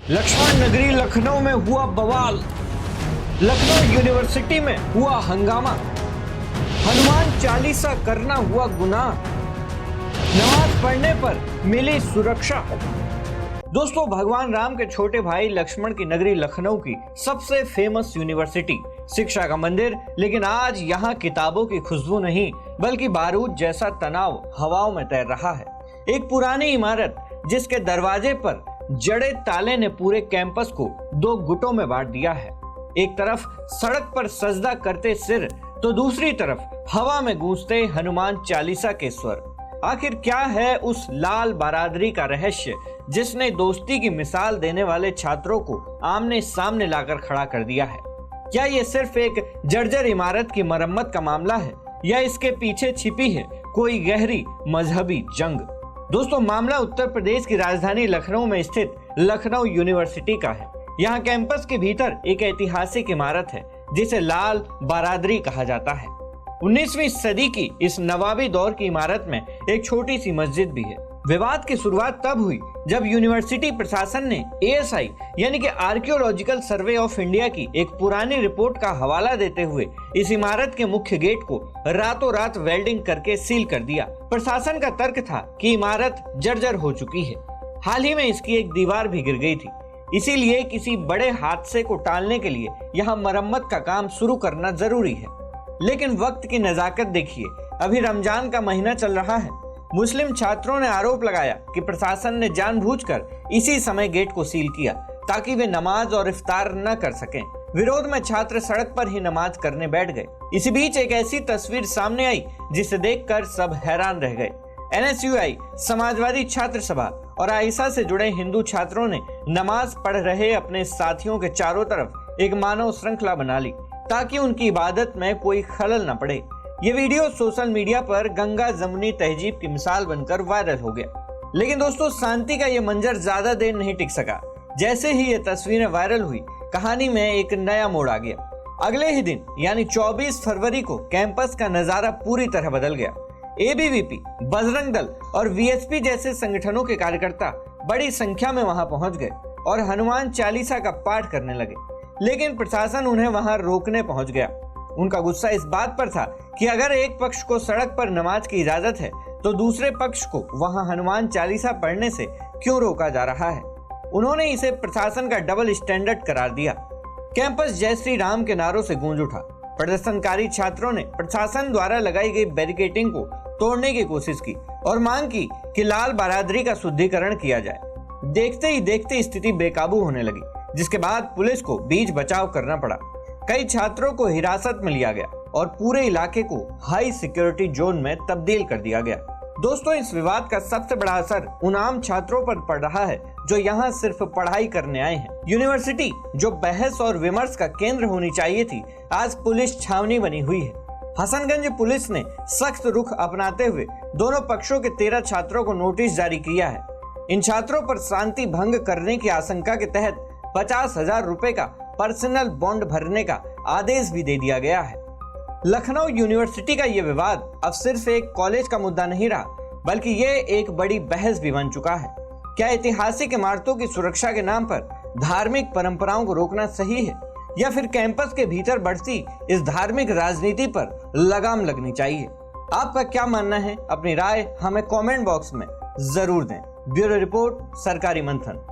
लक्ष्मण नगरी लखनऊ में हुआ बवाल। लखनऊ यूनिवर्सिटी में हुआ हंगामा। हनुमान चालीसा करना हुआ गुनाह। नमाज पढ़ने पर मिली सुरक्षा। दोस्तों, भगवान राम के छोटे भाई लक्ष्मण की नगरी लखनऊ की सबसे फेमस यूनिवर्सिटी, शिक्षा का मंदिर, लेकिन आज यहाँ किताबों की खुशबू नहीं बल्कि बारूद जैसा तनाव हवाओं में तैर रहा है। एक पुरानी इमारत जिसके दरवाजे पर जड़े ताले ने पूरे कैंपस को दो गुटों में बांट दिया है। एक तरफ सड़क पर सजदा करते सिर तो दूसरी तरफ हवा में गूंजते हनुमान चालीसा के स्वर। आखिर क्या है उस लाल बरादरी का रहस्य जिसने दोस्ती की मिसाल देने वाले छात्रों को आमने सामने लाकर खड़ा कर दिया है? क्या ये सिर्फ एक जर्जर इमारत की मरम्मत का मामला है या इसके पीछे छिपी है कोई गहरी मजहबी जंग? दोस्तों, मामला उत्तर प्रदेश की राजधानी लखनऊ में स्थित लखनऊ यूनिवर्सिटी का है। यहाँ कैंपस के भीतर एक ऐतिहासिक इमारत है जिसे लाल बरादरी कहा जाता है। 19वीं सदी की इस नवाबी दौर की इमारत में एक छोटी सी मस्जिद भी है। विवाद की शुरुआत तब हुई जब यूनिवर्सिटी प्रशासन ने ASI यानी कि आर्कियोलॉजिकल सर्वे ऑफ इंडिया की एक पुरानी रिपोर्ट का हवाला देते हुए इस इमारत के मुख्य गेट को रातों रात वेल्डिंग करके सील कर दिया। प्रशासन का तर्क था कि इमारत जर्जर हो चुकी है, हाल ही में इसकी एक दीवार भी गिर गई थी, इसीलिए किसी बड़े हादसे को टालने के लिए यहाँ मरम्मत का काम शुरू करना जरूरी है। लेकिन वक्त की नजाकत देखिए, अभी रमजान का महीना चल रहा है। मुस्लिम छात्रों ने आरोप लगाया कि प्रशासन ने जानबूझकर इसी समय गेट को सील किया ताकि वे नमाज और इफ्तार न कर सकें। विरोध में छात्र सड़क पर ही नमाज करने बैठ गए। इसी बीच एक ऐसी तस्वीर सामने आई जिसे देखकर सब हैरान रह गए। NSUI, समाजवादी छात्र सभा और आइसा से जुड़े हिंदू छात्रों ने नमाज पढ़ रहे अपने साथियों के चारों तरफ एक मानव श्रृंखला बना ली ताकि उनकी इबादत में कोई खलल न पड़े। ये वीडियो सोशल मीडिया पर गंगा जमुनी तहजीब की मिसाल बनकर वायरल हो गया। लेकिन दोस्तों, शांति का ये मंजर ज्यादा देर नहीं टिक सका। जैसे ही ये तस्वीरें वायरल हुई, कहानी में एक नया मोड़ आ गया। अगले ही दिन यानी 24 फरवरी को कैंपस का नजारा पूरी तरह बदल गया। ABVP, बजरंग दल और VSP जैसे संगठनों के कार्यकर्ता बड़ी संख्या में वहां पहुंच गए और हनुमान चालीसा का पाठ करने लगे। लेकिन प्रशासन उन्हें वहां रोकने पहुंच गया। उनका गुस्सा इस बात पर था कि अगर एक पक्ष को सड़क पर नमाज की इजाजत है तो दूसरे पक्ष को वहां हनुमान चालीसा पढ़ने से क्यों रोका जा रहा है। उन्होंने इसे प्रशासन का डबल स्टैंडर्ड करार दिया। कैंपस जय श्री राम के नारों से गूंज उठा। प्रदर्शनकारी छात्रों ने प्रशासन द्वारा लगाई गई बैरिकेडिंग को तोड़ने की कोशिश की और मांग की कि लाल बरादरी का शुद्धिकरण किया जाए। देखते ही देखते स्थिति बेकाबू होने लगी, जिसके बाद पुलिस को बीच बचाव करना पड़ा। कई छात्रों को हिरासत में लिया गया और पूरे इलाके को हाई सिक्योरिटी जोन में तब्दील कर दिया गया। दोस्तों, इस विवाद का सबसे बड़ा असर उन आम छात्रों पर पड़ रहा है जो यहाँ सिर्फ पढ़ाई करने आए हैं। यूनिवर्सिटी जो बहस और विमर्श का केंद्र होनी चाहिए थी, आज पुलिस छावनी बनी हुई है। हसनगंज पुलिस ने सख्त रुख अपनाते हुए दोनों पक्षों के 13 छात्रों को नोटिस जारी किया है। इन छात्रों पर शांति भंग करने की आशंका के तहत 50,000 रुपए का पर्सनल बॉन्ड भरने का आदेश भी दे दिया गया है। लखनऊ यूनिवर्सिटी का यह विवाद अब सिर्फ एक कॉलेज का मुद्दा नहीं रहा, बल्कि ये एक बड़ी बहस भी बन चुका है। क्या ऐतिहासिक इमारतों की सुरक्षा के नाम पर धार्मिक परंपराओं को रोकना सही है या फिर कैंपस के भीतर बढ़ती इस धार्मिक राजनीति पर लगाम लगनी चाहिए? आपका क्या मानना है? अपनी राय हमें कमेंट बॉक्स में जरूर दें। ब्यूरो रिपोर्ट, सरकारी मंथन।